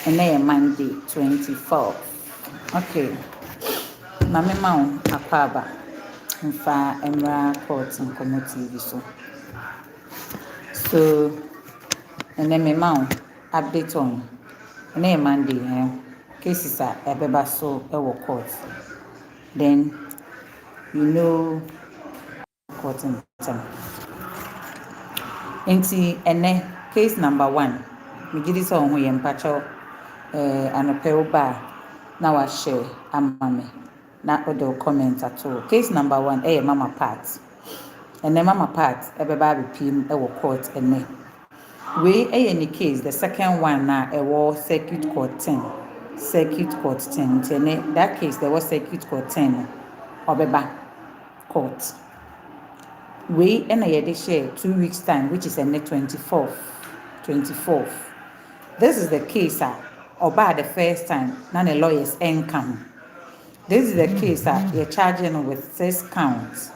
and then Monday 24th. Okay. Mame Mao Akwaba Mfa Emra Court and TV so and then me Mao update on and then Monday cases are ebeba so court. Then court in time. Ene case number 1 me gidi so ho ye mpacho anope ba na wa share amame na odo comment at all. Case number 1 mama part and then mama part ebeba be pim court ene we any case the second one na circuit court 10 ene that case there was circuit court 10 obeba court we and I share 2 weeks time which is the 24th. This is the case oba the first time na the lawyers income. This is the case you're charging with 6 counts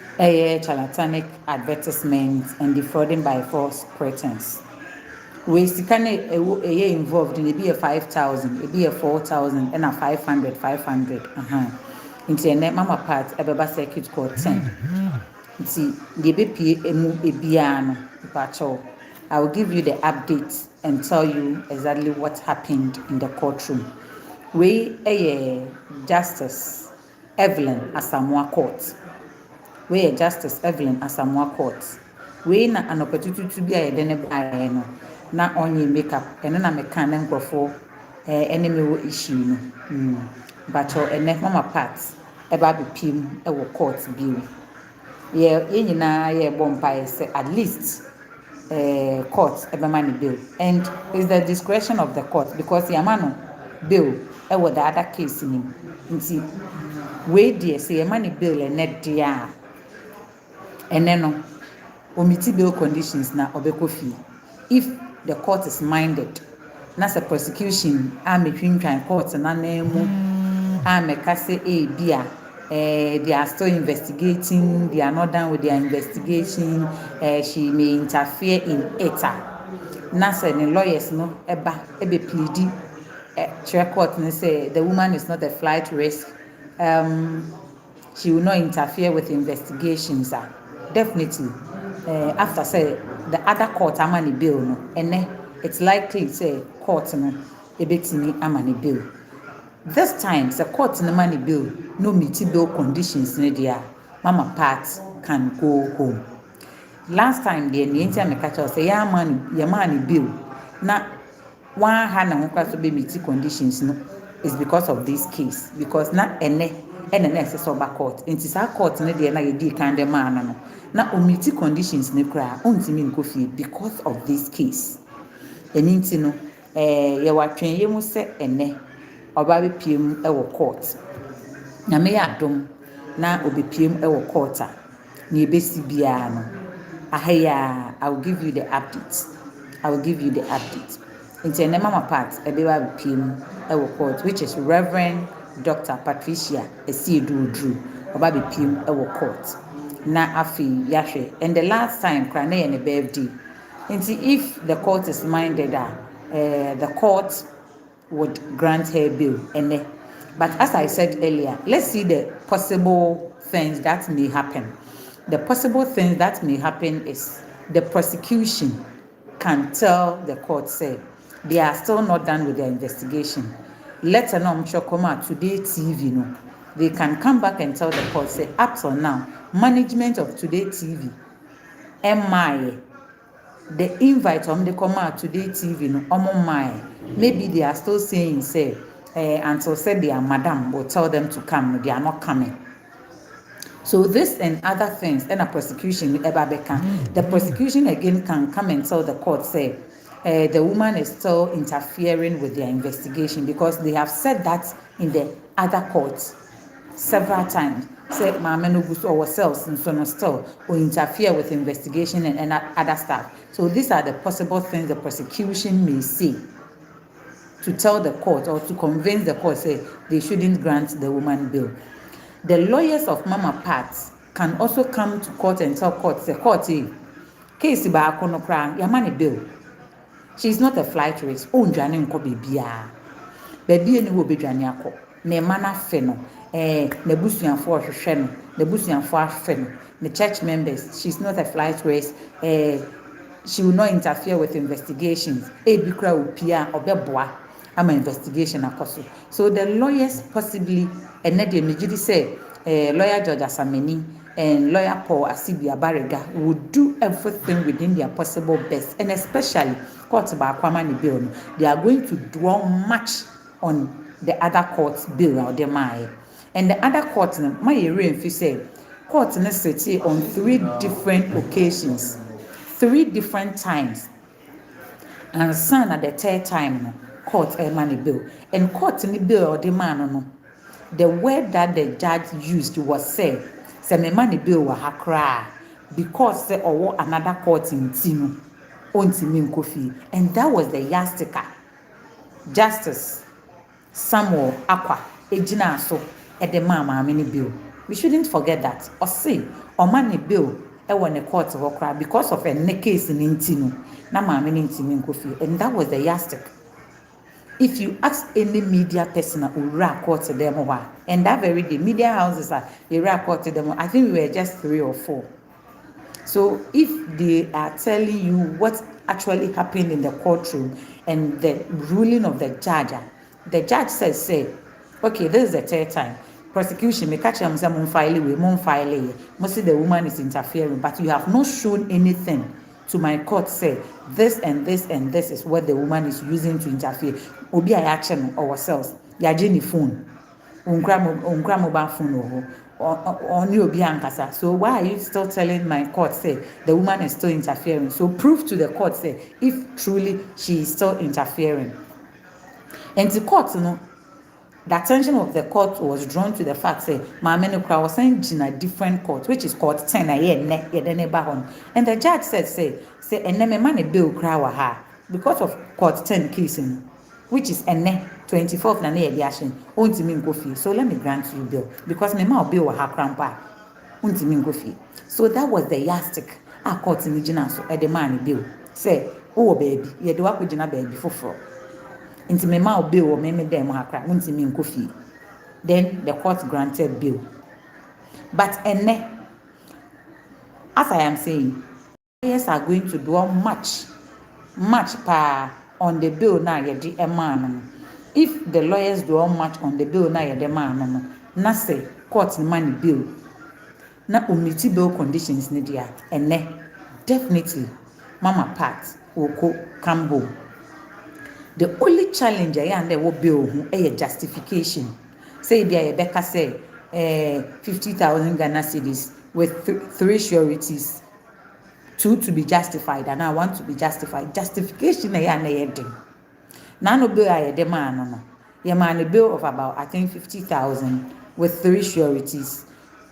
charlatanic advertisement and defrauding by false pretense. We can involved in it be a 5,000, it be a 4,000 and a 500 into a mama part ebeba circuit court 10 nti the bp emu ebiano pacho. I will give you the update and tell you exactly what happened in the courtroom. We Justice Evelyn Asamoah Court. We Justice Evelyn Asamoah Court. We na an opportunity to be a denebay no na only makeup and na mechanic grofo enemy issue no but mama parts eba be pim e court bill ye nyina ye bompa say at least court eba money bill and it's the discretion of the court because yamano bill e wo the other case ni nti we dey say money bill e net dia no omiti bill conditions na obekofie if the court is minded na the prosecution between court na nemu mekase bia they are still investigating, they are not done with their investigation, she may interfere in it. Nasa the lawyers no ebe pleading court and say the woman is not a flight risk, she will not interfere with investigations. Definitely after say the other court amani bill no and it's likely say court no ebetini amani bill. This time the court no money bill no meet bill conditions in there mama part can go home. Last time the entire me catch us say ya money bill na one hand na ho be meet conditions no is because of this case because na ene say so back court into sa court no dey na ye di kan de man no na o meet conditions ne kra ontimi nko fie because of this case eninti no ye watwen ye mu se ene oba be piem e wo court na me adom na obi piem e wo court a na ebesi bia no ahaya I will give you the update into the mama part ebeba be piem e wo court which is Reverend Dr. Patricia Esiedu oba be piem e wo court na afi yahwe and the last time kra na ye ne birthday into if the court is minded the court would grant her bill but as I said earlier, let's see the possible things that may happen. The possible things that may happen is the prosecution can tell the court say they are still not done with their investigation. Let alone come out Today TV no. They can come back and tell the court say up till now management of Today TV the invite they come out Today TV no maybe they are still saying say until said their madam will tell them to come, they are not coming. So this and other things and a prosecution the prosecution again can come and tell the court say the woman is still interfering with their investigation because they have said that in the other courts several times. Say mama no good ourselves and so no still or interfere with investigation and other stuff. So these are the possible things the prosecution may say to tell the court or to convince the court say they shouldn't grant the woman bill. The lawyers of mama parts can also come to court and tell court say court case ba kono kra ya money bill she's not a flight risk. Oh, Johnny nko bebia. Baby any will be Johnny ako. Ne mana feno. Nebusianfo hwehwe no. Nebusianfo ahwe no. The church members, she's not a flight risk. She will not interfere with investigations. Ebi kra opia obeboa ama investigation akoso. So the lawyers possibly and the Mijidi say lawyer George Asameni and lawyer Paul Asibia Barriga would do everything within their possible best, and especially court by Kwamani bill. They are going to draw much on the other court's bill or the my. And the other court, my area if you say court necessity on 3 different occasions, 3 different times, and son at the 3rd time court money bill. And court in the bill or the man no. The word that the judge used was say me money bill wa hakra because say or another court in Tinu on Timin Kofi, and that was the Yastika Justice Samuel Aqua Ejina so at the mama mini bill. We shouldn't forget that. Or say or money bill when the court of Okra because of a case in Tinu na mama in Timin Kofi, and that was the Yastik. If you ask any media person who court to them, and that very day, media houses are court to them, I think we were just 3 or 4. So if they are telling you what actually happened in the courtroom and the ruling of the judge says, say, okay, this is the 3rd time. Prosecution, may catch them file, most of the woman is interfering, but you have not shown anything to my court say this and this and this is what the woman is using to interfere. Obi a action ourselves. Ya jeni phone. Unkra mobile phone on you obi ankasa. So why are you still telling my court say the woman is still interfering? So prove to the court say if truly she is still interfering. And the court, the attention of the court was drawn to the fact say Mama Nukra was sent in a different court, which is court 10 and the judge said say and then money bill cry ha because of court 10 case, which is 24th na the action untimi nkofi. So let me grant you bill because me ma bill wa ha krampa untimi nkofi. So that was the yardstick a court in Gina so the man bill say oh baby ye de wa ko gina baby foforo into me ma bill or me dem hakra untimi nkofi. Then the court granted bill. But as I am saying, lawyers are going to do much on the bill now yedi a man. If the lawyers do much on the bill now yedi man na say court money bill na omiti bill conditions ni dia definitely mama part will come home. The only challenge I and there will bill a justification. Say there Rebecca say 50,000 Ghana cedis with 3 sureties, 2 to be justified and I want to be justified. Justification I and no bill I demand no. You man a bill of about I think 50,000 with 3 sureties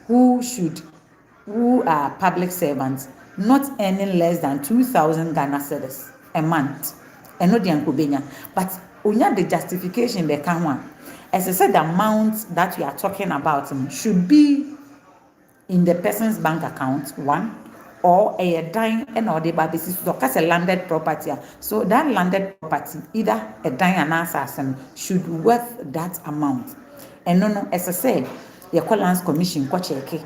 who are public servants not earning less than 2,000 Ghana cedis a month. And no the but only the justification they can one. As I said, the amount that we are talking about should be in the person's bank account, 1, or a dime and or the basis so a landed property. So that landed property, either a dime and assassin should worth that amount. And no, as I said, the Lands Commission check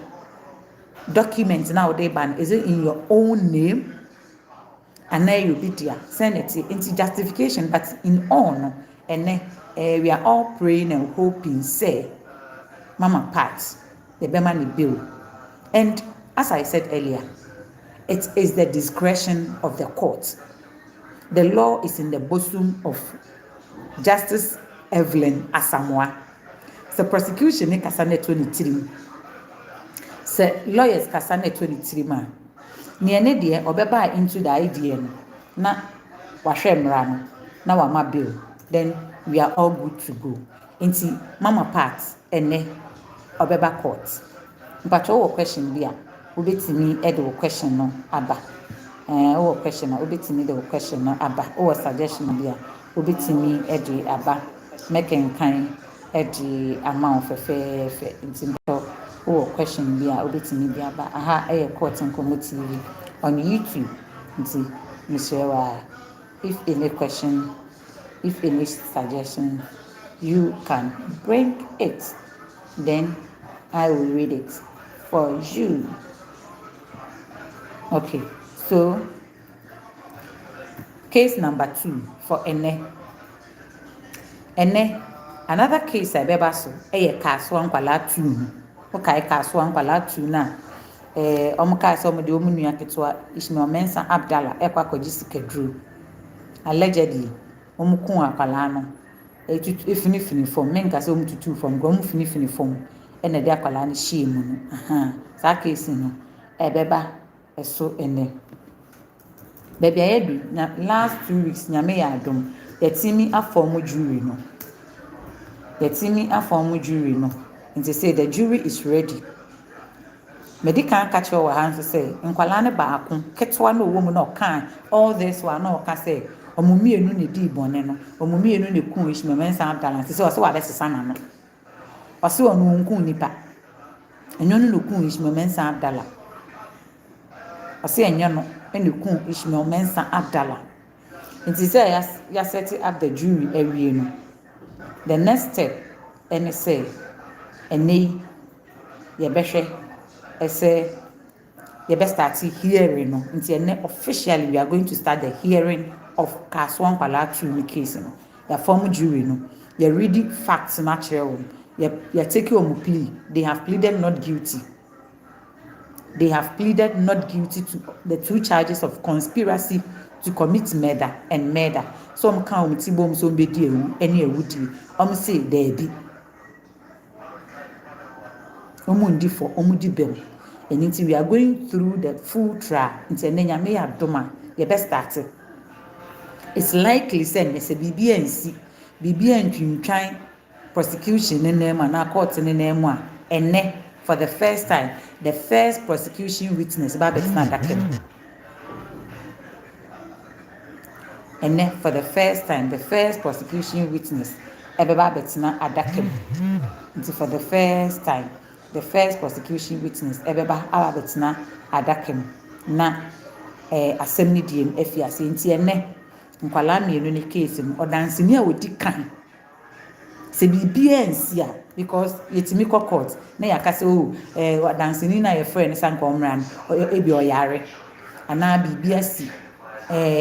documents nowadays ban is it in your own name? And then you be there, send it into justification, but in all, and then we are all praying and hoping, say, Mama Pat, the Bemani bill. And as I said earlier, it is the discretion of the court. The law is in the bosom of Justice Evelyn Asamoah. So prosecution in Kasane 23. So lawyers Kasane 23 man. Niene de obeba into the idea na wahwe mra no na wama bill, then we are all good to go. Inti mama part ene obeba court but our question bia obetimi e de question no aba our question obetimi de question no aba our suggestion bia obetimi e de aba make en kan e de amount fe inti oh question bia obetimi bia ba aha court nkomo TV on YouTube nti Mr. If any question, if any suggestion, you can bring it. Then I will read it for you. Okay, so case number 2 for Ene. Another case I beba so KASOA nkwala 2. Okay, KASOA nkwala 2 na ka so mo de omu nua ketwa Ishmael Mensa Abdallah ekwa kwaji sikadru. Allegedly kun akwala no efinifini form menka se tutu form grom finifini form ena de akwala no hie mu no sa case no beba eso ene baby ayedu na last 2 weeks nyame ya adom yetimi aform jury no nti say the jury is ready. Medical catch your hands say nkwala ne baako ketwa na owo mu na okan all this one na oka say omumienu ne di bone no omumienu ne kun Ishmael Mensa Abdallah say o se wa besesa na no o se onu nkun nipa enyo no kun Ishmael Mensa Abdallah o se enyo no ene kun Ishmael Mensa Abdallah. Nti say ya set up the jury awie no the next step ene say ene ye behwe ese ye be start hearing no nti ene officially we are going to start the hearing of KASOA nkwala 2 case no the form jury no ye ready facts natural ye take your plea. They have pleaded not guilty to the 2 charges of conspiracy to commit murder and murder. Some can tibom so be di ewu ene ewudi say there be omundi for omudi bem. And until we are going through the full trial, until nyame ya doma, ye best start. It's likely say me say BBNC twintwan prosecution in name and court in name a ene for the first time the first prosecution witness babet na dakem. Ene for the first time the first prosecution witness babet na adakem. Until for the first time the first prosecution witness ebeba ababetna adakem na asem ni die afiase nti ene nkwala mienu ne case no odansini a wodi kan se bibia nsia because yetimi court na yakase odansini na ye friend sanko omran ebi oyare ana bibia si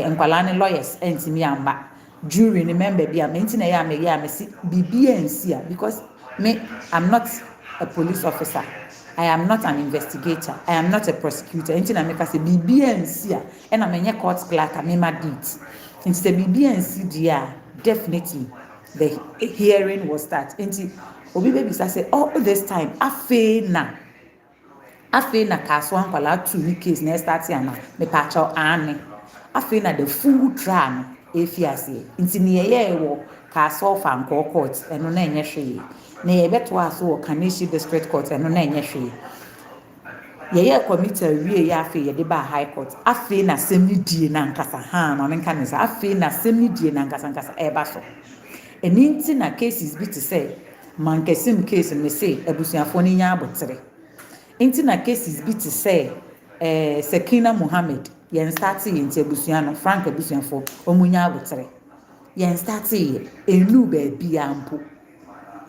nkwala ne lawyers entimi amba jury ni member bia menti na ya me si bibia nsia because me I'm not a police officer. I am not an investigator. I am not a prosecutor. Enti na meka say BBNC a na menye court clerk a mema date. Enti the BBNC dia definitely the hearing was start. Enti obi baby say all this time afe na KASOA nkwala 2 ni case na start ya na me pa chaw ane. Afe na the full trial efiase. Enti ne ye wo KASOA fan court eno na enye hwe. Na ye beto aso Kaneshi district court eno na enye hwe ye committee wie ye afi ye de ba high court afi na semni die na nkasa ma menka ne sa afi na semni die na nkasa eba so eninti na cases bi to say mankesim case me say abusuafo ni nya abotere enti na cases bi to say Sekina Muhammad ye start ye nti abusua no Frank abusuafo omunya abotere ye start ye enu ba bia mpo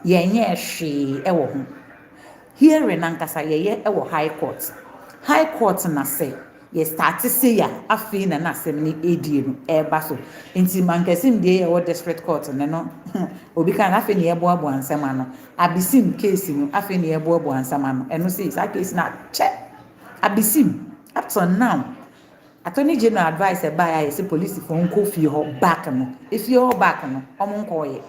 yenye hwe ewo ho hearing nankasa ye ewo high court na say ye start say ya afi na asem ni edie no eba so enti mankesim de ye district court no obi kan afi ne ebo abo ansem ano abisim case no afi ne ebo abo ansem ano eno say that case na che abisim up to now attorney general advice e buy say police for nko fi ho back no if you back no omo nko ye.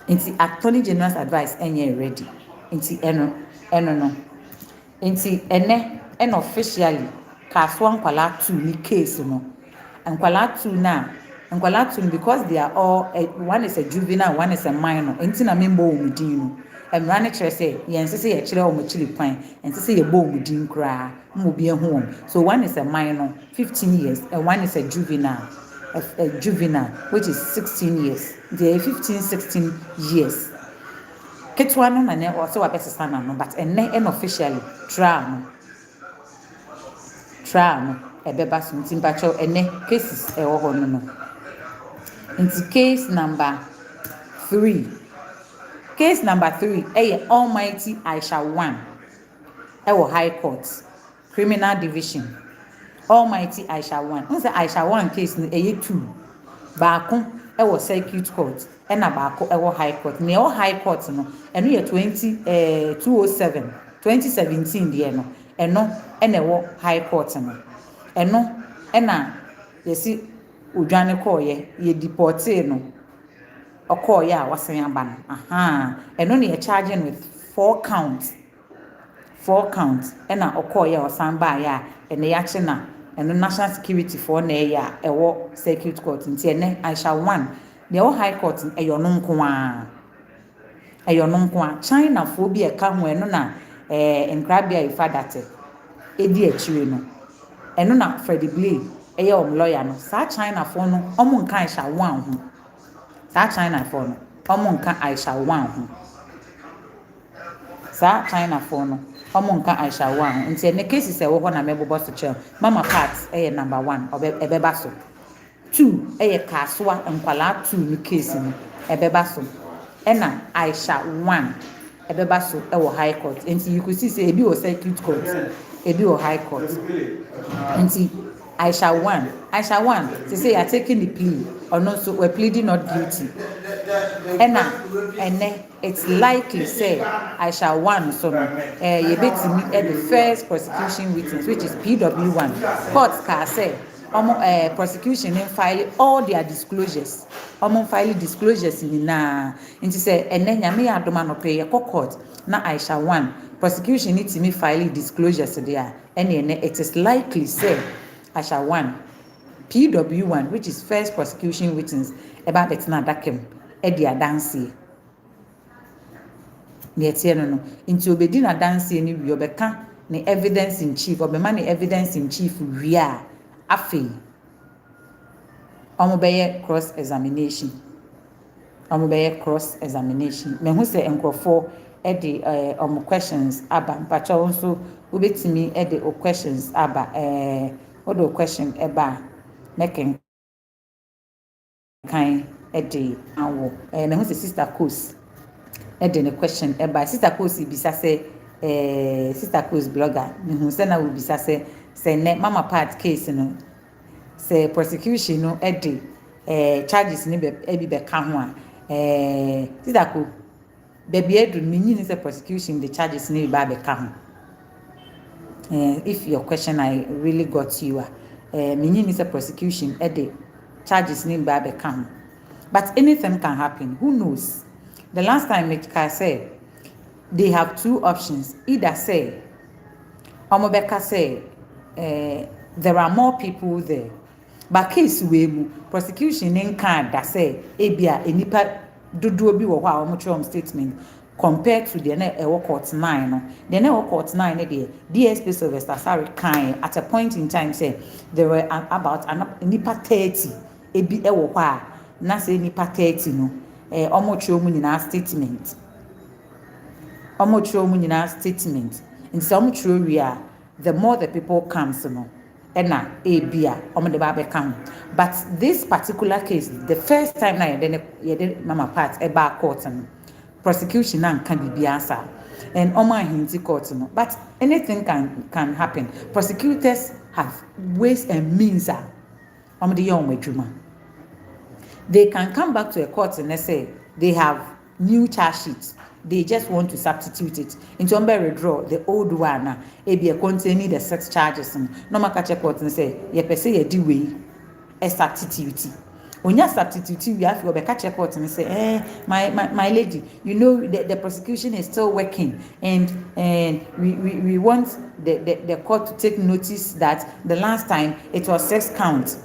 Inti attorney general's advice enye ready. Inti eno no. Inti ene officially KASOA nkwala 2 ni case no. Nkwala 2 because they are all one is a juvenile, one is a minor. Inti na membo omudin no. Emrane chere say yensese ye chere omochili kwan. Ensese ye bo omudin kra. Mmobi ehun. So one is a minor, 15 years, and one is a juvenile. A juvenile, which is 16 years. They are 15-16 years. Ketwa no na ne also wa best no, but ene officially trial no ebeba so nti mpacho ene cases ewo ho no nti case number 3 case number 3 Almighty Aisha 1 ewo high court criminal division Almighty Aisha 1 unse Aisha 1 case no 2 baako ewo circuit court na baako ewo high court ne ewo high court no eno ye 207 2017 de no eno na ewo high court no eno na yesi odwane koye ye deportee no okoye a wasan aba no eno ne ye charging with 4 counts na okoye wasan ba ya ene ya che na eno national security for na ya ewo circuit court nti ene Aisha 1 the high court eyo no nko a China fo bi e ka ho eno na nkrabia ifadate edi achire no eno na Freddie Blay lawyer no sa China fo no omo nka Aisha 1 ho sa China fo no omo nka Aisha 1 ho sa China fo no omo nka Aisha 1 nti ene cases ewo ho na mebobo so che mama part number 1 ebeba so 2 KASOA nkwala 2 ni case ni ebeba so ena Aisha 1 ebeba so ewo high court nti you could see say ebi o circuit court ebi o high court nti Aisha 1 they say you are taking the plea or not, so we're pleading not guilty ena it's likely say Aisha 1 so you betimi the first prosecution witness which is PW1 court ka say prosecution in file all their disclosures file disclosures ni na nti say nyame ya adoma no pay court na Aisha 1 prosecution need to me file disclosures there it is likely say Aisha 1 PW1 which is first prosecution witness about betina dakem di adanse ne etie no nti obedi na adanse ni wi obeka ne evidence in chief obema ne evidence in chief wi a afi omobeye cross examination me hu se enkrofo di questions aba mpacho nso obetimi di questions aba odo question eba making kind di awo me hu se sister course edi ne question eba sister course bisa se sister course blogger me hu se na wo bisa se ne mama part case no say prosecution no edi charges ni be ka ho a sister ko baby edu minyi say prosecution the charges ni be ka ho if your question I really got you minyi say prosecution edi charges ni be ka ho but anything can happen who knows the last time it can say they have 2 options either say omobeka say there are more people there but case we mu prosecution in can that say ebia enipa dodo bi wo ho a omo statement compared to the court 9 no the court 9 the DSP Sylvester Sari kan at a point in time say there were about enipa 30 ebi wo ho a na say enipa 30 no omo mu nyina statement in some true we are the more the people comes no ena ebia omo de ba be kan but this particular case the first time na you mama part eba court no prosecution na kan bibia sa and omo ahinti court no but anything can happen prosecutors have ways and means omo de yon adwuma they can come back to a court and say they have new charge sheets they just want to substitute it into withdraw the old one be containing the 6 charges no maka check court and say ye pese ye di way a substitute onya substitute we have to check court and say my lady you know the prosecution is still working and we want the court to take notice that the last time it was 6 counts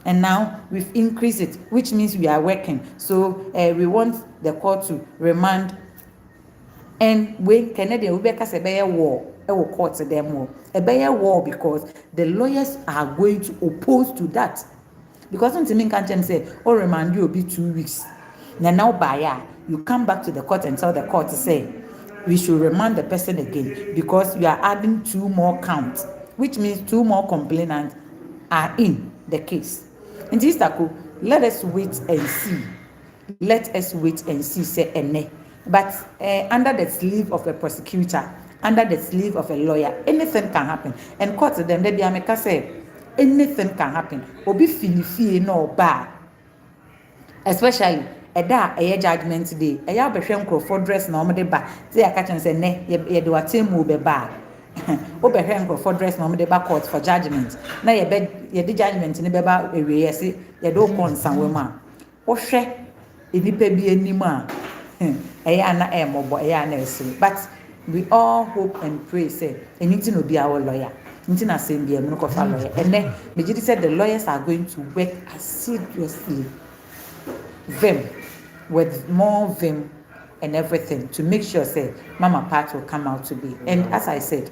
and now we've increased it which means we are working so we want the court to remand. And when Canadian Rebecca say be war, will court them war. A be war because the lawyers are going to oppose to that. Because something can say, oh, remand you will be 2 weeks. Now by you come back to the court and tell the court to say we should remand the person again because you are adding 2 more counts, which means 2 more complainants are in the case. In this taco, let us wait and see. Let us wait and see, say ene. But under the sleeve of a prosecutor, under the sleeve of a lawyer, anything can happen. And court them, they be ameka say, anything can happen. Obi finifi no ba. Especially a judgment day. A ya behwe nkrofo dress na omde ba. Say aka chen say ne ye do atemu be ba. Obehwe nkrofo dress na omde ba court for judgment. Na ye de judgment ni be ba ewe ye say ye do konsan we ma. Wo hwe enipa bi anim a eya na emobo eya na esiri. But we all hope and pray say anything will be our lawyer. Anything na say be no kofa lawyer. And then Mejidi said the lawyers are going to work assiduously with more vim and everything to make sure say Mama Pat will come out to be. And as I said,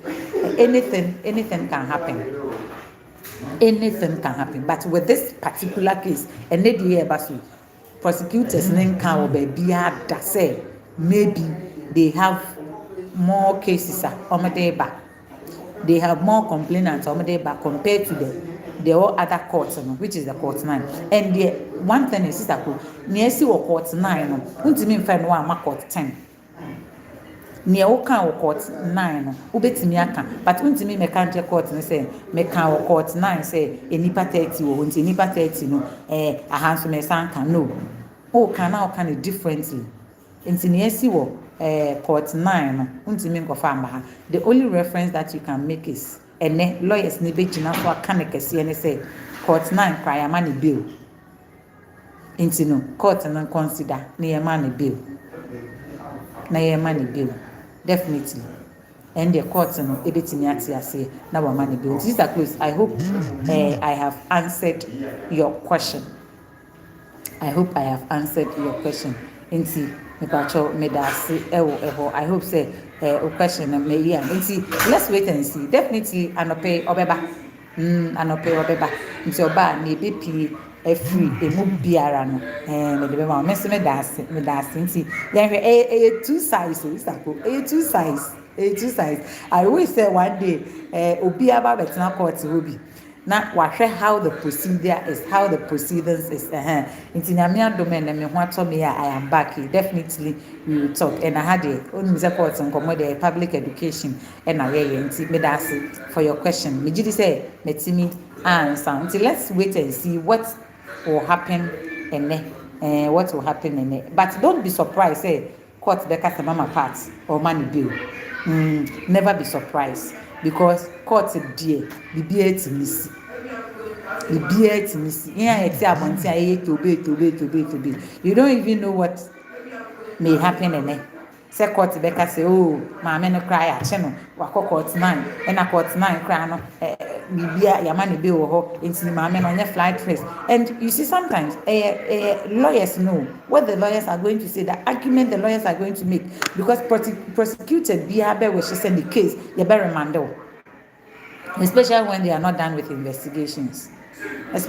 anything can happen. Anything can happen. But with this particular case, and prosecutors can be say maybe they have more cases they have more complainants compared to the other courts, which is the court 9. And the one thing is that near see court 9, untimi friend one court 10. Near oka court 9, ubetimi aka, but untimi mekanje court ne say meka court 9 say enipa 30 wo unti enipa 30 no ahanso me sanka no. O can it differently. Inti near see court 9 untimi nkofa amba. The only reference that you can make is and lawyers ni be jina for kanekesi and say court 9 cry money bill. Inti no court no consider na money bill. Na money bill. Definitely. And the court no ebetimi ase na wa money bill. This is close. I hope I have answered your question. I hope I have answered your question. Inti mepacho medasi ewo I hope say question may hear. Let's wait and see. Definitely anope obeba. Anope obeba. Nti oba na ebe pi free emu biara no. Me de be ma me dasi nti. Then two sides two sides. I always say one day obi aba betina court obi. Na wahwe how the procedure is, how the proceedings is. Nti na me adome na me ho ato me I am back. Definitely we will talk. And I had a court and commode public education and I nti me dasi for your question. Me jidi say metimi answer. Nti let's wait and see what will happen what will happen but don't be surprised say court beka say Mama Pat or money bill. Never be surprised because court dear bibia timisi yeah to you don't even know what may happen say court beka say oh maame no cry a che no wako court 9 and a court 9 cry no bibia ya money bill ho enti maame no nya flight first. And you see sometimes lawyers know what the lawyers are going to say, the argument the lawyers are going to make, because prosecuted bia be we send the case you better remando, especially when they are not done with investigations. And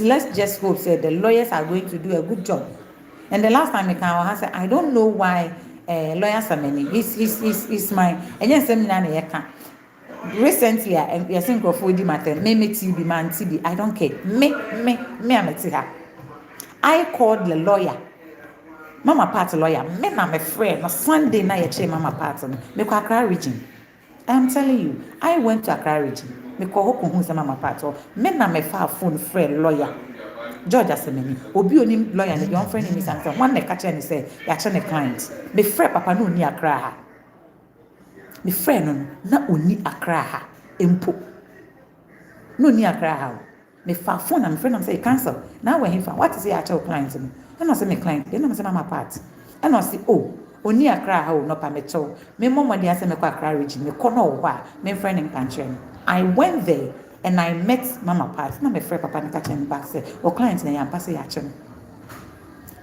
let's just hope that the lawyers are going to do a good job. And the last time I said, I don't know why lawyers are many. It's my and yes, recently I think of Odi matter, me TB man TB, I don't care. Me I'm a I called the lawyer. Mama Pat lawyer, me na my friend. No Sunday night I Mama Pat me ko Accra region. I'm telling you, I went to Accra region. Me ko hoko hu Mama Pat me na me fa phone friend lawyer. George Asemeni, obi onim lawyer ne your friend name is Anton. One catch and say, ya che ne client. Me friend papa no ni Accra ha. Me friend no na oni Accra ha. Empo. No ni Accra ha. Me fa phone am friend am say cancel. Now when he fa, what is he actual client no? And I say me client, then I say Mama Pat. And I say, oh, oni Accra ha no pa me cho. Me mama dey say me ko Accra region, me ko no ho a, me friend in country. I went there. And I met Mama Pat. Na me friend papa ni catch me back say, "O client na yam pass ya chem."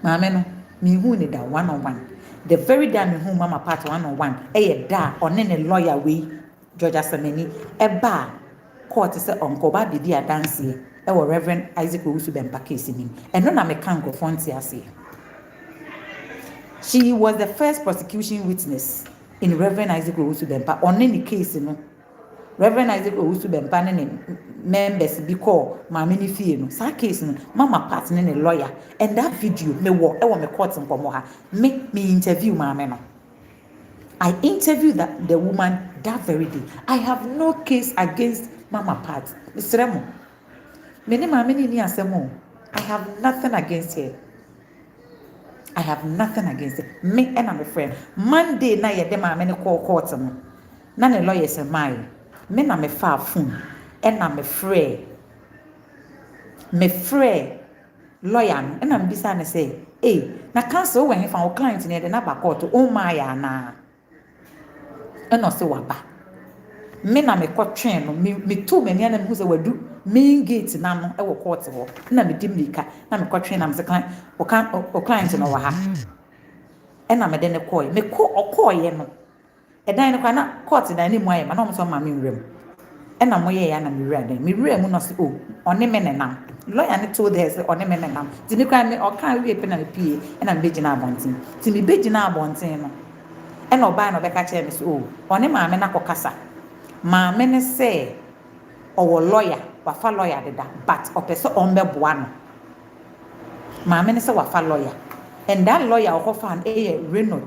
Mama no, me hu ni da one on one. The very day me hu Mama Pat one on one, da on ne lawyer we George Asemeni e ba court say onko ba bi dia dance e wo Reverend Isaac Owusu Bempa case ni. And no na me kan go fonti ase. She was the first prosecution witness in Reverend Isaac Owusu Bempa on any case no. Reverend Isaac Owusu Bempa ne members bi call maame ni fie no sa case no mama part ne lawyer and that video me wo e wo me court nkomo ha me interview maame no. I interviewed the woman that very day. I have no case against Mama Pat. Mr. Remo, me ne maame ni asemo. I have nothing against her. I have nothing against her. Me and my friend. Monday na ye de maame ne call court no. Na ne lawyer say my. Me na me fa phone. And na me frɛ lawyer no. And na me bisa ne say, "Hey, na cancel when he found client ne de na ba court o ma ya na." And also waba. Me na me kɔtwen no me to me nia na me hu sɛ wadu main gate na no e wo court ho na me dim lika na me kɔtwen na me se client o client no wa ha e na me de ne kɔe me ɔkɔe no ɛdan no kwa na court dan ne mu aye ma na ɔmo so ma me nwram e na mo ye ya na me wura dan me wura mu no se o ɔne me nenam lawyer ne told her say ɔne me nenam ti me kwa me ɔka wie pe na me pie e na me begina abonten ti me begina abonten no e na ɔbaa no bɛka kyerɛ me so o ɔne maame na kɔkasa maame ne sɛ ɔwɔ lawyer wafa lawyer deda but ɔpɛ sɛ ɔmbɛboa no maame ne sɛ wafa lawyer and that lawyer ɔkɔfa no ɛyɛ Reno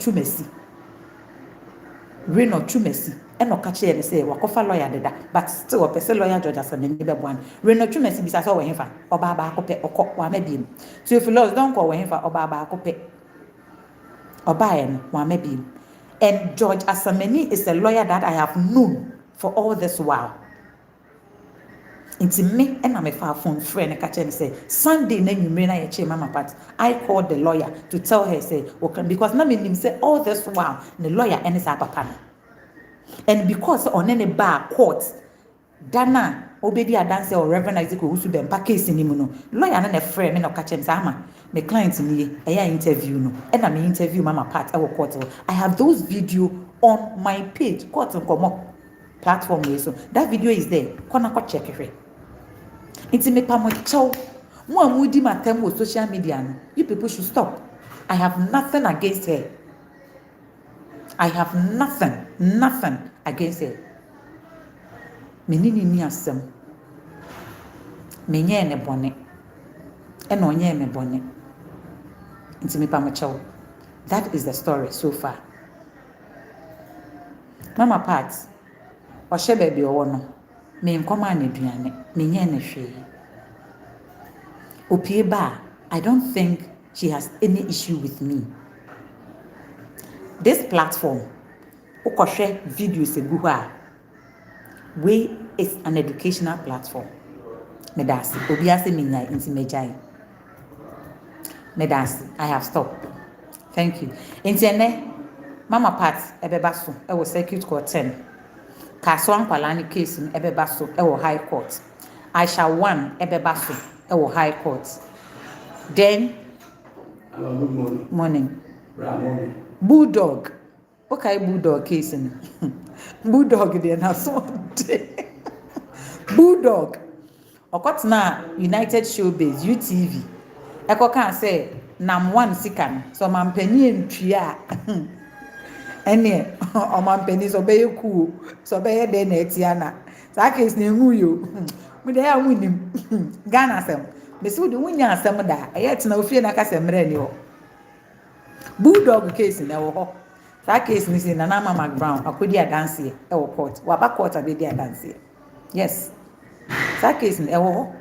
Tumasi ɛna ɔka kyerɛ me sɛ wakɔfa lawyer deda but still ɔpɛ sɛ lawyer George Asamani bɛboa no Reno Tumasi bisa sɛ ɔwɔ hefa ɔbaa baako pɛ ɔkɔ wama biem so if laws don't call wɔ hefa ɔbaa baako pɛ ɔbaa no wama biem. And George Asamani is a lawyer that I have known for all this while. It's me and I'm a far phone friend and catch and say Sunday na you na ye Mama Pat. I called the lawyer to tell her say okay because na me say all this while the lawyer and his papa. And because on any bar court Dana obedi adanse or Reverend Isaac Owusu Bempa case ni mu no lawyer na friend me no catch him say ama my client ni eya interview no and I interview Mama Pat I will court. I have those video on my page court nkomo platform we so that video is there kona ko check it. It's me pa mo chow mo amudi matem wo social media no you people should stop. I have nothing against her. I have nothing against her. Me ni asem me nye ne bone e no nye me bone nti me pa mo chow. That is the story so far. Mama Pat ɔhyɛ baabi ɔwɔ no me nkɔma na aduane me nye ne hwee opie ba I don't think she has any issue with me. This platform ukɔhwɛ videos egu hɔ a we is an educational platform. Medasi obi ase me nyai nti megyae medasi I have stopped. Thank you. Nti ene Mama Pat ebeba so e wo circuit court 10 KASOA nkwalani case no ebeba so e wo high court AISHA 1 ebeba so e wo high court then good morning Bulldog okay Bulldog case no Bulldog dey na so Bulldog okotna United Showbiz UTV ekoka say nam one sika no so mampani entua ene o mampani so be ku so be de na etiana sa case na hu yo me dey a wunim Ghana asem me so de wunya asem da eyet na ofie na kase mre ni ho Bulldog case na wo ho sa case ni si na na Mama Brown akodi adanse e wo court wa ba court abedi adanse yes sa case na wo ho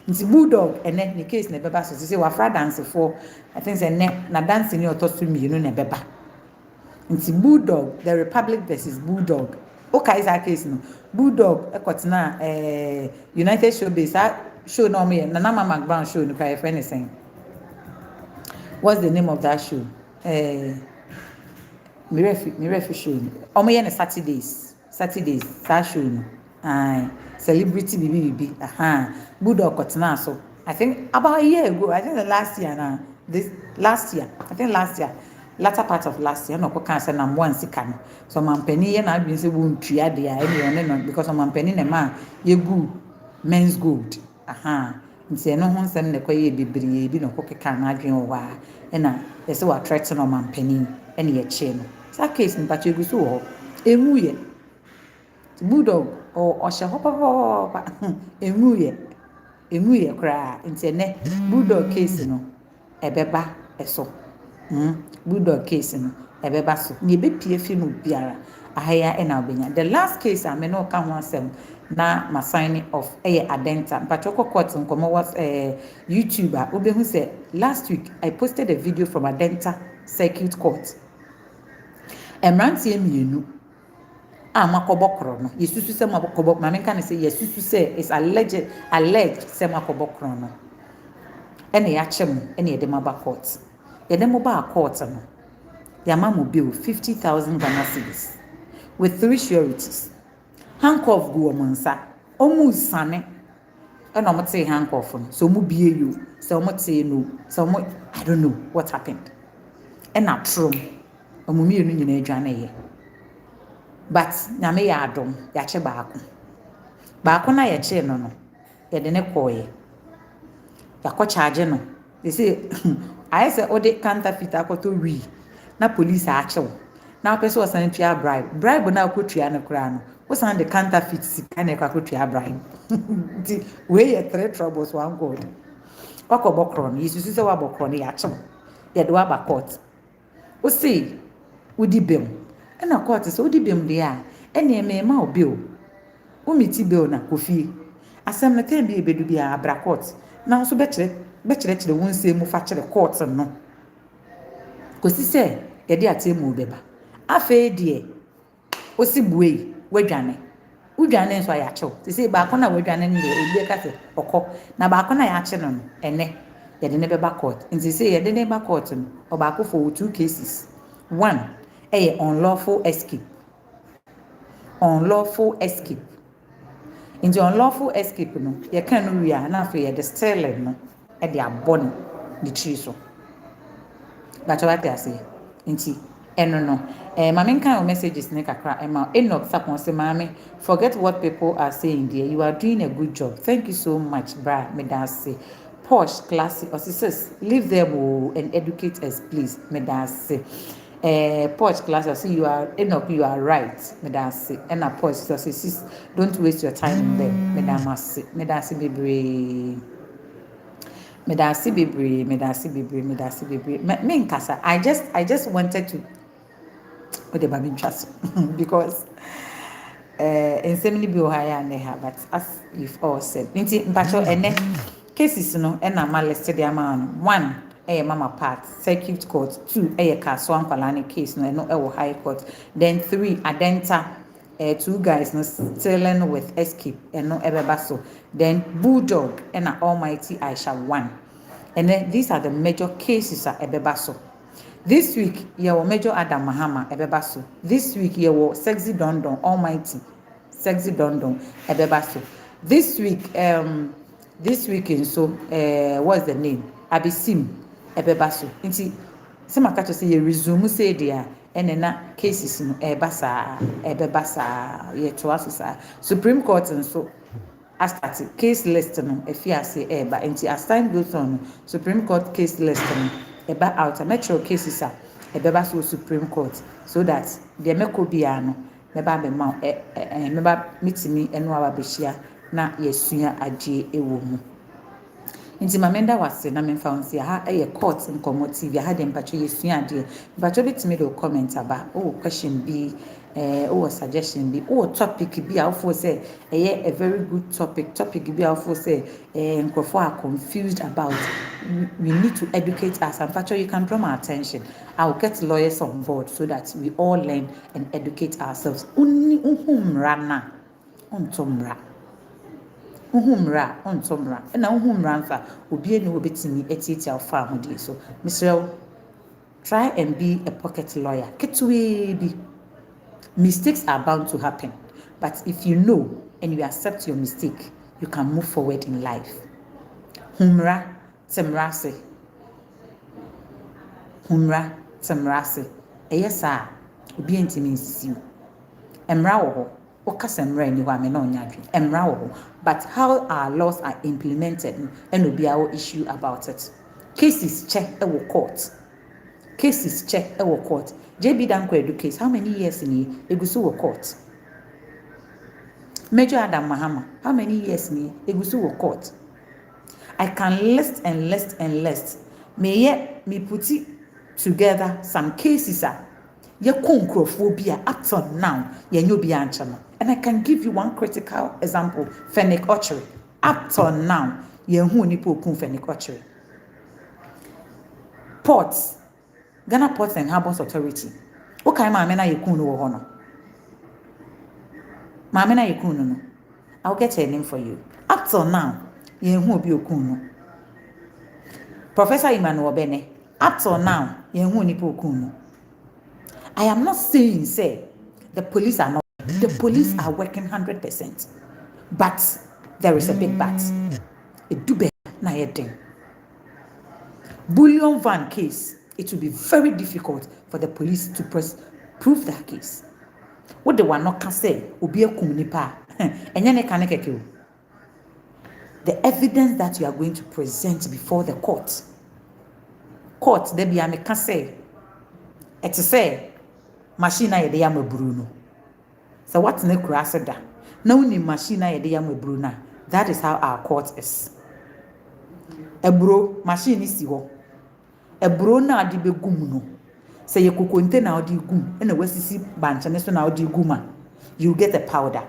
nti Bulldog ene ni case na beba so say wa fra dance for I think say ne na dance ni otosu mienu na beba nti Bulldog the Republic versus Bulldog okay is that case no Bulldog ekotena United Showbiz show no me na Mama Brown show no cry friend saying what's the name of that show Mirefi show omo ye na Saturdays that show no celebrity bibi Bulldog kotena so I think about a year ago I think the last year now last year latter part of last year no ko kan say na one sika no so mampani ye na adwin say won tua de a any no because mampani na ma ye good men's gold nti eno ho nsem ne kwa ye bibiri bi no ko keka na adwin wo wa na ye say wa threaten no mampani ene ye che no sa case ni pa che gu so ho emu ye bulldog or papa emuye kra nti ne bulldog case no ebeba eso bulldog case no ebeba so ne bepie fi no biara ahaya e na obenya. The last case I no ka ho asem na ma sign off adenta mpatoko court nkomo was YouTuber obehu say last week I posted a video from Adenta Circuit Court. Emrantie mienu makobokro no yesusu se makobok ma menka ne se yesusu se is alleged se makobokro no ene ya chem ene yede maba court yede maba court no ya mamu bill 50,000 Ghana cedis with 3 sureties. Handcuff go omonsa omu sane ene omote handcuff no so mu bie you so omote no so omo I don't know what happened ena trum omu mienu nyina adwane ye. But nyame ya adom ya che baako na ya che no ya de ne koye ya ko charge no they say I say ode counterfeit akoto wi na police a chew na person was saying tua bribe na akotua ne kra no wo san de counterfeit sika na akotua bribe we ye 3 troubles one god wakobokro no yesusu se wabokro no ya chew ya de waba court wo say udi bem na court so odi bem de a ene me ma obi o umiti bill na kofi asem na tem bi ebedu bia abra court na so be kire wonse mu fa kire court no kosi se ye de atemu beba afa die osi buei wadwane udwane nso ya chew se se ba na wadwane ne obi ka se okọ na ba na ya che no ene ye de ne beba court nti se ye de ne ba court no oba for 2 cases. One unlawful escape. In the unlawful escape no you can we are na for the stealing no e dey abon the tree so but what I say nti eno no mama kan messages ne kakra ma Enoch sapon say mama forget what people are saying there, you are doing a good job, thank you so much bra me da say posh classy or says leave them and educate us please me da say Poch class, I see you are Enoch, you are right. Madam say, and a Poch so sis, don't waste your time in there. Madam say, Madam say baby. Me nkasa. I just wanted to the baby trust because in so many be higher and they have, but as you've all said, nti mpacho ene cases no na ma listed the amount. One mama part circuit court, 2 KASOA nkwalane case no high court, then 3 Adenta 2 guys no stealing with escape ebeba so, then bulldog and almighty AISHA 1, and then these are the major cases ebeba so. This week your major Adam Mahama ebeba so. This week your sexy dondon almighty sexy dondon ebeba so. This week in so what's the name Abisim ebeba so. Nti se makato say resume say dia na cases no ebeba sa ye to asesa Supreme Court so as start case list no efia say eba nti as time goes on Supreme Court case list no eba out metro cases ebeba so Supreme Court so that the meko bia no meba be ma meba mitimi eno aba behia na yesua agye ewo mu. Nti mamenda wase na memfa onsi ha court nkomo TV ha de mpacho yesua ade mpacho bitimi do comment aba question bi suggestion bi topic bi afo say a very good topic bi afo say nkofo are confused about, we need to educate us, and mpacho you can draw my attention, I'll get lawyers on board so that we all learn and educate ourselves. Unni uhumra na ontomra na uhumra nfa obi eni obetimi etitia ofa ahodi so Mr. try and be a pocket lawyer. Ketwe bi mistakes are bound to happen, but if you know and you accept your mistake, you can move forward in life. Humra temrase eyesa obi entimi nsisiu emra wo ho okasa emra ni wa me na onyadwe emra wo ho, but how our laws are implemented and obi our issue about it. Cases check ewo court JB Danko case, how many years in egusu wo court Major Adam Mahama, how many years me egusu court? I can list and list and list. Me put it together some cases ye phobia up to now ye no be anchama. And I can give you one critical example, Fenwick Archery. Up to now, ye who ni po kun Fenwick Archery. Ports, Ghana Ports and Harbours Authority. Okay, maame na ye kun no ho no. Maame na ye kun no. I'll get a name for you. Up till now, ye who be okun no. Professor Emmanuel Bene, up till now, ye who ni po okun no. I am not saying, say, the police are not. The police are working 100%. But there is a big but. It do better na yeding. Bullion van case, it will be very difficult for the police to prove that case. What they want not can say, obi ekunipa, enyane kanekeke. The evidence that you are going to present before the court, they be ame can say, it say, machine na yede ya mabruno. So what's ne kurase da? No ni machine na yede ya mabruna. That is how our court is. Ebro machine isi ho. Ebro na adi be gum no. Say ye kokonte na odi gum. Ena wasisi banche ne so na odi guma. You get a powder.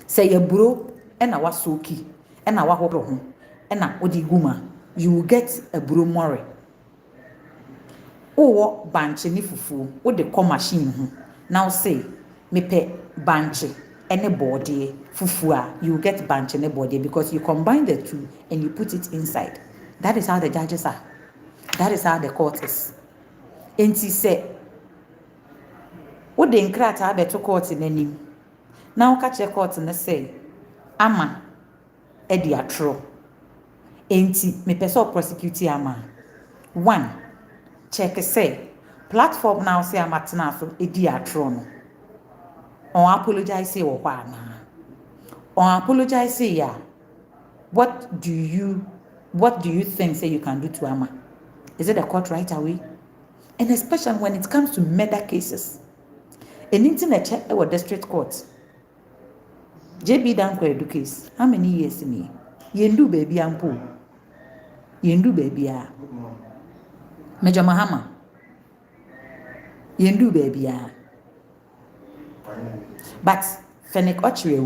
Say ye bro ena wasoki. Ena wahoro ho. Ena odi guma. You get a bro more. Owo banche ni fufu. O de call machine ho. Now say me pe banche any body fufua, you get banche any body because you combine the two and you put it inside. That is how the judges are. That is how the court is. And he said, what the inkrata beto court in any now catch a court and say, ama edi atro. Enti me peso prosecute ama. One, check say platform now say amatina so edi atro no. On apologize say or on apologize say yeah. What do you think say you can do to Ama? Is it a court right away? And especially when it comes to murder cases. Anything a check our district court. JB Danko edu case. How many years me? Yendu baby ampo. Yendu baby a. Major Mahama. Yendu baby a. But Fenwick Archery,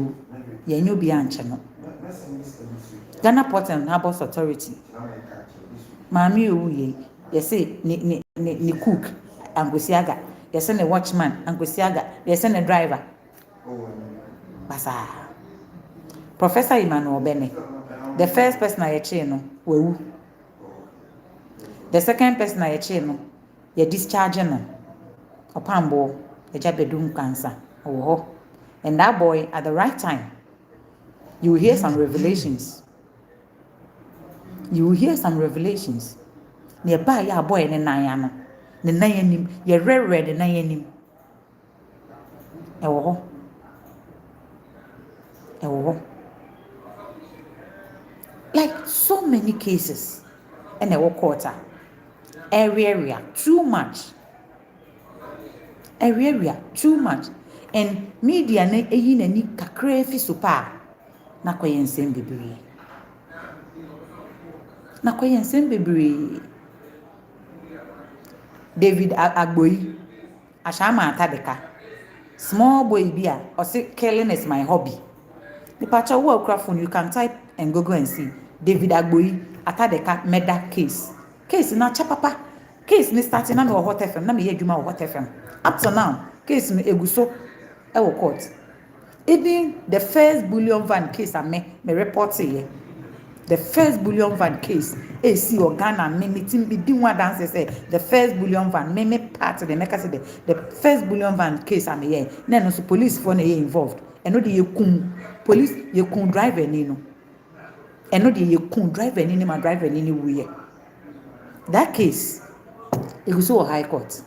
ye knew be no. Ghana Port and Harbours Authority. Mami ye say ni cook and Gusiaga. Ye send a watchman and Gusiaga. Ye send a driver. Basa. Professor Emmanuel Bene. The first person I chain no. The second person I chain no. Ye discharging no. Opambo. The jabedum cancer. Oh, and that boy at the right time, you will hear some revelations. You will hear some revelations. Nearby, ya boy, and Nayana, the Nayanim, ye red, the Nayanim. Oh, like so many cases, and a quarter area too much. Area too much. And media ne eyi nani kakra fi so pa na koyen nsem bebre David Agboyi ashama atadeka small boy bia or say killing is my hobby. The picture wo akra phone you can type and Google and see David Agboyi atadeka murder case na chapapa case ni starting na me Hot FM na me ye adwuma Hot FM up to now case ni eguso ewo court. Even the first bullion van case me report here. The first bullion van case AC Ghana me meeting be din one dance say the first bullion van me part the make say the first bullion van case am here. Na no so police for na involved. Eno de yekum police yekum driver ni no. Eno de yekum driver ni ma driver ni we. That case it was so high court.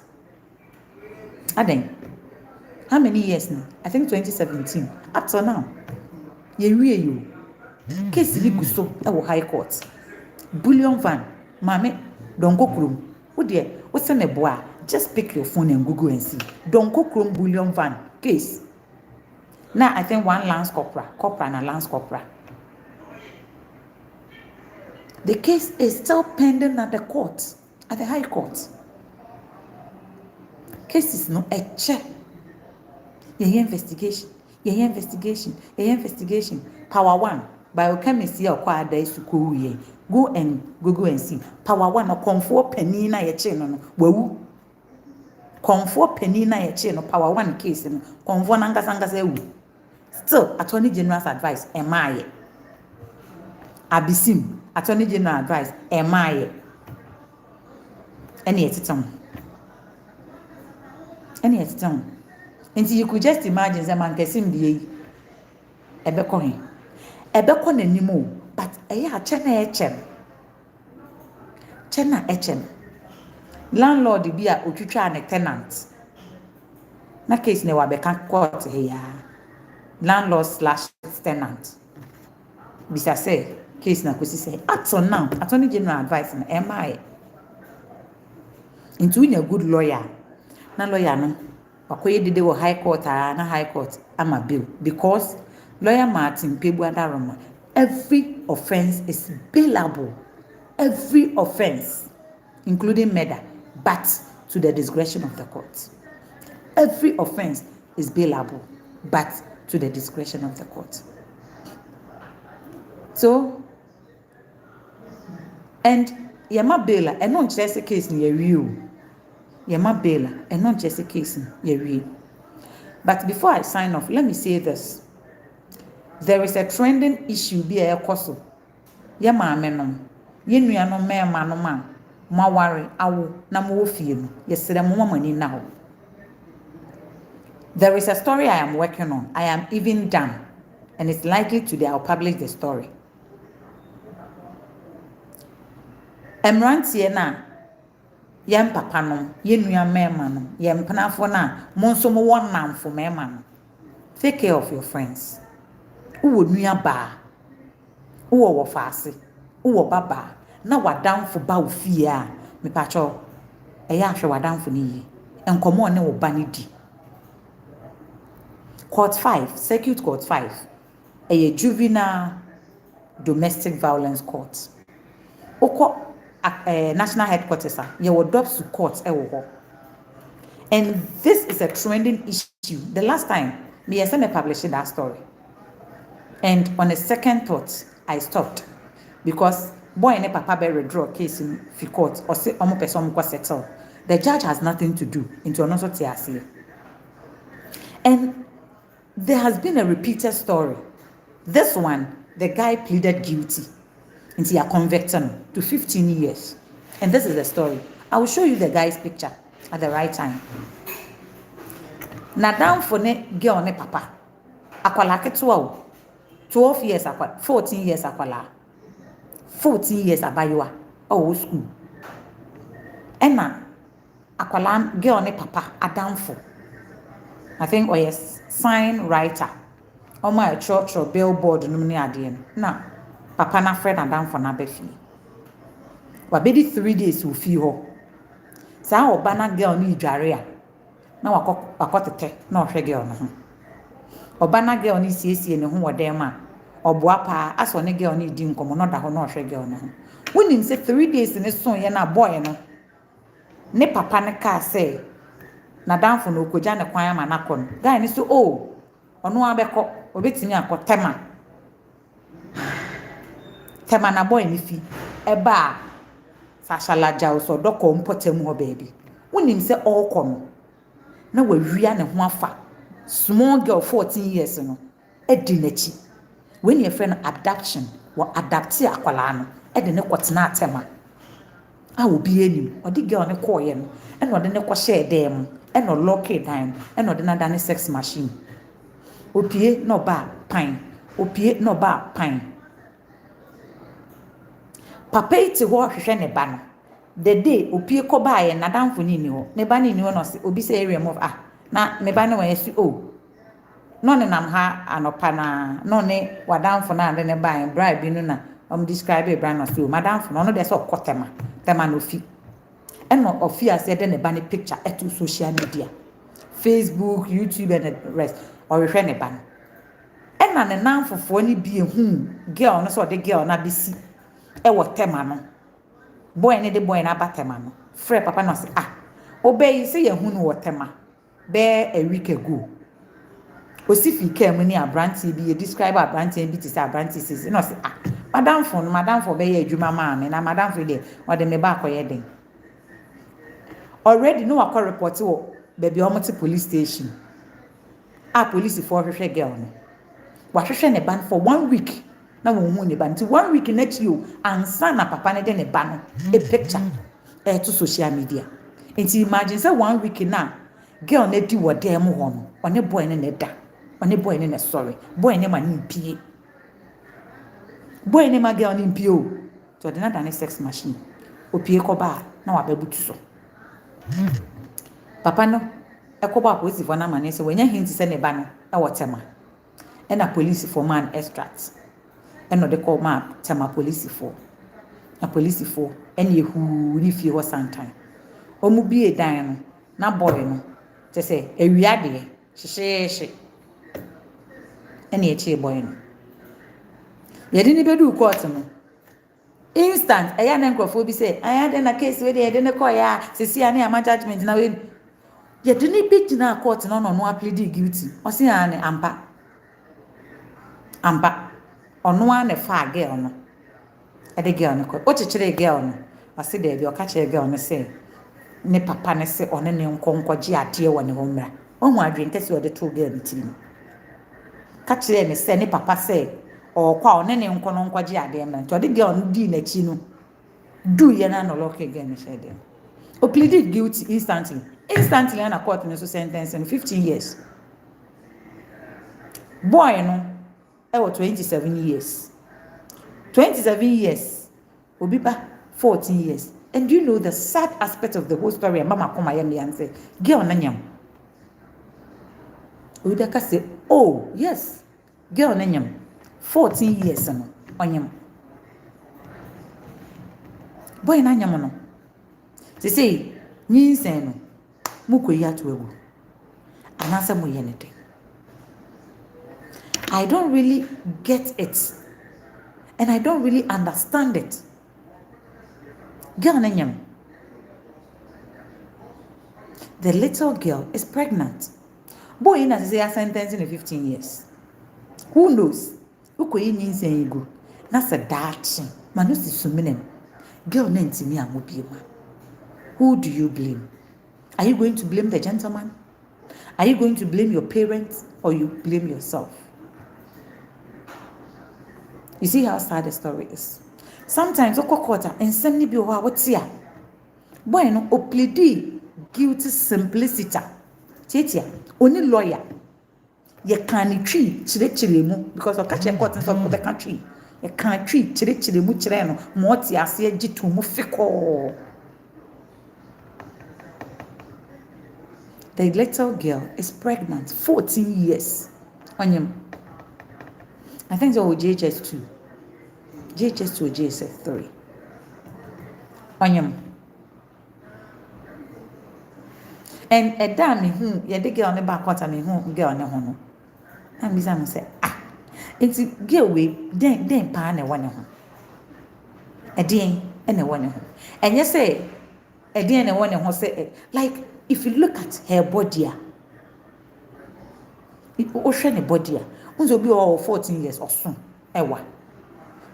Aden how many years now? I think 2017. Up to now. You. Case ni gusto e high court. Bullion van. Mame, don't go chrome. What dear? What's in a boa? Just pick your phone and Google and see. Don't go chrome bullion van. Case. Now I think one lance corporal and a lance corporal. The case is still pending at the court, at the High Court. Case is no a check. Investigation. Power 1. Biochemistry or quad days to go and Google and see. Power 1 or comfort penny na ye chain. Woo. Comfort penny na ye chain or power 1 case and conform angas. Still, Attorney General's advice, am I? Abisim, Attorney General advice, am I? Any at time. And you could just imagine the man kesim be a beckoning. A beckon anymore, but a chena etchem. Landlord be a utucha and a tenant. Na case ne wabeka court here. Landlord / tenant. Bisa say case na kusi say at on now Attorney General advice na am I? Into a good lawyer. Na lawyer no. Wakoye dede wo High Court na High Court ama bail because lawyer Martin Pebuadaroma, every offense is bailable. Every offense, including murder, but to the discretion of the court. Every offense is bailable, but to the discretion of the court. So, and yama bail and not just a case near you. Yama bail and not just a case near you. But before I sign off, let me say this. There is a trending issue be a koso. Yama menom. Yenua no me manoma. Mawari awu na mo fie no. Yesere mo mani now. There is a story I am working on. I am even done. And it's likely today I'll publish the story. Emrantie na yem papa no yenua mema no yem panafo na monso mo won namfo mema no. Take care of your friends. Uwo nua ba. Uwo wo faase. Uwo baba. Na wadamfo ba ofie a me pacho eya ahwe wadamfo ni yi. Enkomo ne wo ba ni di. Court 5, Circuit Court 5. A juvenile domestic violence court. Oko national headquarters you will drop to court and this is a trending issue. The last time me published that story, and on a second thought I stopped because boy and papa be withdraw case in court or say omo person ko settle. The judge has nothing to do into another TRC. And there has been a repeated story. This one, the guy pleaded guilty and he are convicted to 15 years. And this is the story. I will show you the guy's picture at the right time. Na down for ne girl ne papa. Akwala ketuwa 12 years akwala, 14 years akwala. 14 years abaywa. Oh, school. Ena akwala girl ne papa adamfo. I think yes, sign writer. On my church or billboard no ne ade na papa na friend adamfo na befi. Wabedi 3 days wo fi ho. Sa oba na girl ni dware a na wakotete na ohwe girl no ho. Oba na girl ni siesie ne ho wodem a oboa pa aso ne girl ni di nkomo no da ho na ohwe girl no ho. Wonim say 3 days ne so ye na boy no. Ne papa ne ka say na danfo no koja ne kwan ama na kon. Guy ni so oh ono abekọ obetimi akọ tema na boy ni fi eba sashalaja so doko mpotem ho baby. Wonim say all come na wawia ne ho afa small girl 14 years no edi nachi when your friend adoption wa adapti akwala no edi ne kwotena atema a obi enim odi girl ne koye no e no de ne kwo share dem e no lock it down e no de na dane sex machine opie no ba pine opie no ba pine papa iti ho hwehwe ne ba no the day opie ko ba ye na danfo ni ho ne ba ni ho no se obi say area move na me ba ne wa yesi oh no ne nam ha anopa na no ne wadanfo na ande ne ba en bribe no na describe e brand no so madamfo no de so kotema tema no fi eno ofi ase de ne ba ne picture eto social media Facebook, YouTube and the rest or hwe ne ba na ne nan fofo ni bi ehu girl no so de girl na besi e wo tema no boy ne de boy na batema no frɛ papa no say obey say ye hu no wo tema be a week ago osifi kem ni abranti bi ye describe abranti bi ti say abranti say no say madam for be ye adwuma ma me na madam for de o de me ba akoye den already no akọ report wo baby omote police station police for hwehwe girl no wa hwehwe ne ban for 1 week na wo hu ne ban ti 1 week na ti o ansa na papa ne de ne ban no a picture to social media enti imagine say 1 week na girl na di wo dem ho no one boy ne da one boy ne sorry boy ne ma ni pie boy ne ma girl ni pie o to de na dane sex machine opie ko ba na wa babutu so papa no ekoba police for na mane say wanya hint say ne ba no e wotema e na police for man extract e no de call ma tema police for na police for e na ehu ni fie ho santan omu bie dan no na boy no te say ewiade hyehyehye e na echi boy no yedi ni bedu court no instant eya na nkrofo bi say aya de na case we de ne call ya sisi ani ama judgment na we yedi ni bi gina court no no plead guilty o si ani ampa ono an fa girl no e de girl no ko o chechire girl no o si de bi o ka chere girl no say ne papa ne say one ne nkonkoje ade wo ne ho mra o hu adwen kese o de to girl ntiri ka chere ne say ne papa say o kwa one ne nkonkwaje ade mra to de girl no di na chi no do ye na no lock again ne say dem o pleaded guilty instantly na court no so sentence in 15 years boy no I was 27 years. 27 years. Obiba 14 years. And you know the sad aspect of the whole story? And Mama come here and say, girl nanyam. Obiba say, oh yes, girl nanyam. 14 years no onyam. Boy nanyam no. They say, nyi say no. Muko ya to egu. Anasa mo yenete. I don't really get it. And I don't really understand it. Girl nanyam. The little girl is pregnant. Boy in as say sentence in 15 years. Who knows? Uko yin say go. Na sa dachi. Manu si suminem. Girl nentimi amobiema. Who do you blame? Are you going to blame the gentleman? Are you going to blame your parents or you blame yourself? You see how sad the story is. Sometimes okokota and send bi wa wotia. Boy no o plead guilty simplicity. Titia, only lawyer. Ye can tree chire mu because of catch court of the country. Ye can tree chire mu chire no mo ti ase agitu mu fiko. The little girl is pregnant, 14 years. Onyem. I think so JHS2. JHS2 or JHS3. Onyem. And a damn me ye the girl on the back quarter me girl on the hono. And Miss Am say, it's a girl we then pan a one home. A day and a one home. And you say a day and a one home say like if you look at her body, it ocean a body. Unzo be all 14 years or soon. Ewa.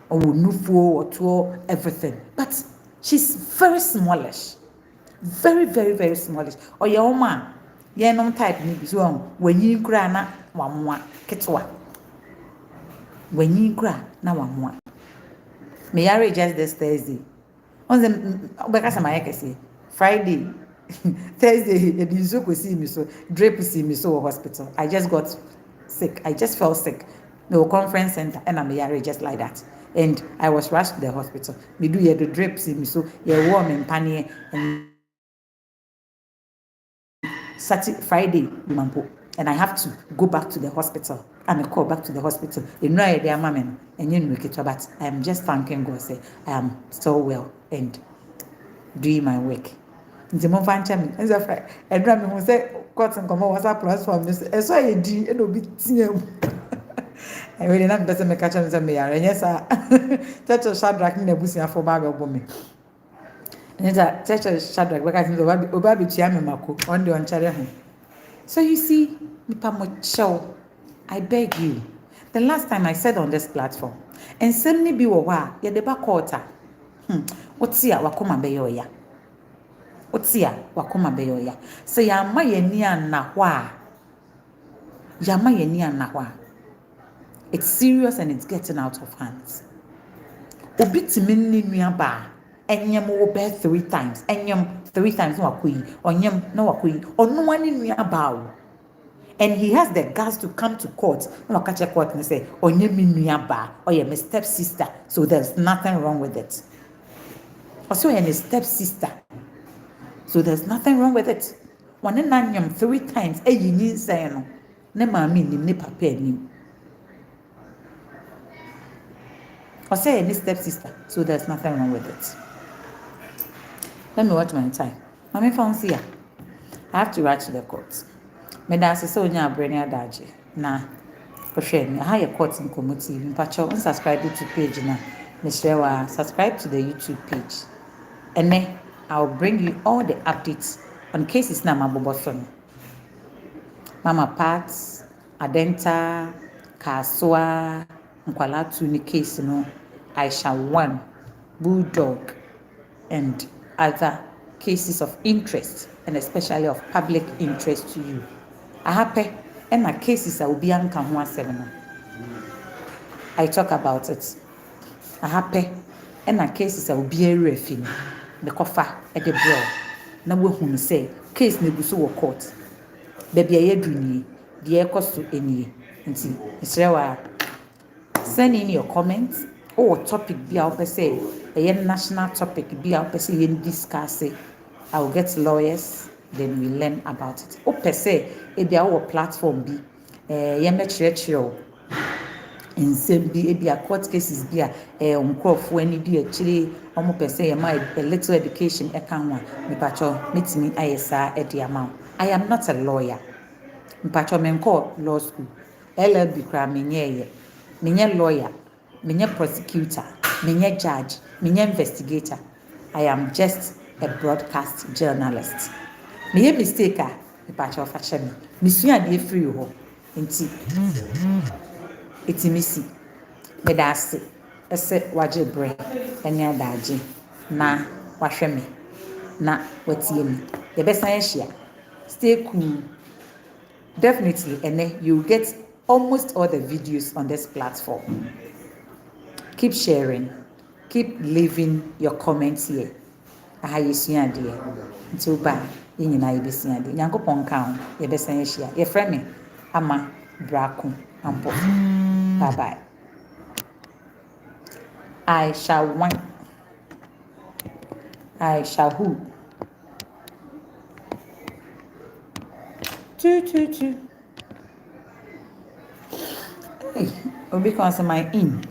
Or nufu or to everything. But she's very smallish. Very, very, very smallish. Or your man, ye no type ni so when you gra na wamwa ketwa. When you gra na wamwa. Me yare just this Thursday. On the bekasa mayekese. Friday. Thursday, the Dizuko see me so, Drape see me so hospital. I just got sick. I just felt sick. No conference center and I'm here just like that. And I was rushed to the hospital. Me do the Drape see me so, you're warm and panic and Saturday, Friday, and I have to go back to the hospital. I'm a call back to the hospital. You know, I am mama, and you know, but I am just thanking God. Say I am so well and doing my work. Nti mo fancha me enza fra edra me say cotton come WhatsApp platform me so e di e no bi tiam I really not better make a chance of me. Yes, sir. Touch a Shadrach in the bush for bag of women. And touch a Shadrach because the Obabi Chiamako on the Ontario. So you see, Mipamocho, I beg you. The last time I said on this platform, and send me be wa, ya deba quarter. What's here, Wakoma Beyoya? What's here, Wakoma Beyoya? So ya nia na wa. Yama nia na wa. It's serious and it's getting out of hands. Obi timini nua ba enyem wo be 3 times enyem 3 times no wakoyi onyem no wakoyi onu ani nua ba o, and he has the guts to come to court no waka check court and say onyem nua ba or your step sister, so there's nothing wrong with it. Also your step sister, so there's nothing wrong with it. One na nyem 3 times eyi ni say no ne maami nim ne papa anim. Or say any step sister, so there's nothing wrong with it. Let me watch my time. Mami fancy ya. I have to rush to the court. Me dance so nya abrani adaje. Na ohwe me ha ye court in committee. Mpacho unsubscribe to page na. Me share subscribe to the YouTube page. And then I'll bring you all the updates on cases na maboboson. Mama Parts, Adenta, KASOA, Nkwala Tuni case no, AISHA 1, Bulldog, and other cases of interest, and especially of public interest to you. I happy and my cases will be on Kamwa 7. I talk about it. I happy and my cases will be a refin. The coffer at the bro. Now we say case ne busu court. Baby a yeduni, the cost to any. Nti Israel, send in your comments or topic be out per se a national topic be out per se discuss it. I will get lawyers, then we learn about it. Or per se it be our platform be yemetrechio in same be a court cases be a crop when you be actually almost per se my little education account me pacho meet me ISA at the amount. I am not a lawyer. Mpacho menko law school. LLB kra menye lawyer, menye prosecutor, menye judge, menye investigator. I am just a broadcast journalist. Menye mistake a mpacho fache me. Misua de free ho. Nti etimisi. Medase ese waje bre ene adaje na wahwe me na watie me. Ye besan ye hia. Stay cool. Definitely, and then you get almost all the videos on this platform. Keep sharing, keep leaving your comments here. Aha yesuya de until ba yina yebesia de nyankopon kan yebesan yehia ye frɛ me ama brako ampo. Bye bye. I shall want, I shall who. Two. Hey, Obi can my in.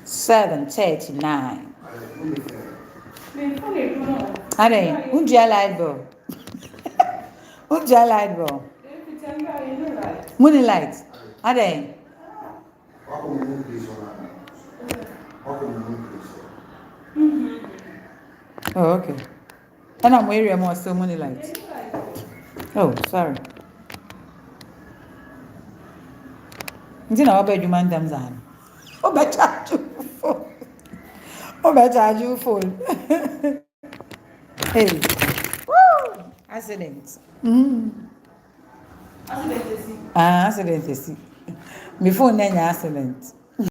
7:39. Ade, unja light bro. Unja light bro. Money light. Ade. Oh, okay. And I'm wearing more so many lights. Oh, sorry. You know, I bet you man them zan. Oh, bet charge you phone. Oh, bet charge you phone. Hey. Woo! Accident. Accident. Accident. My phone then accident.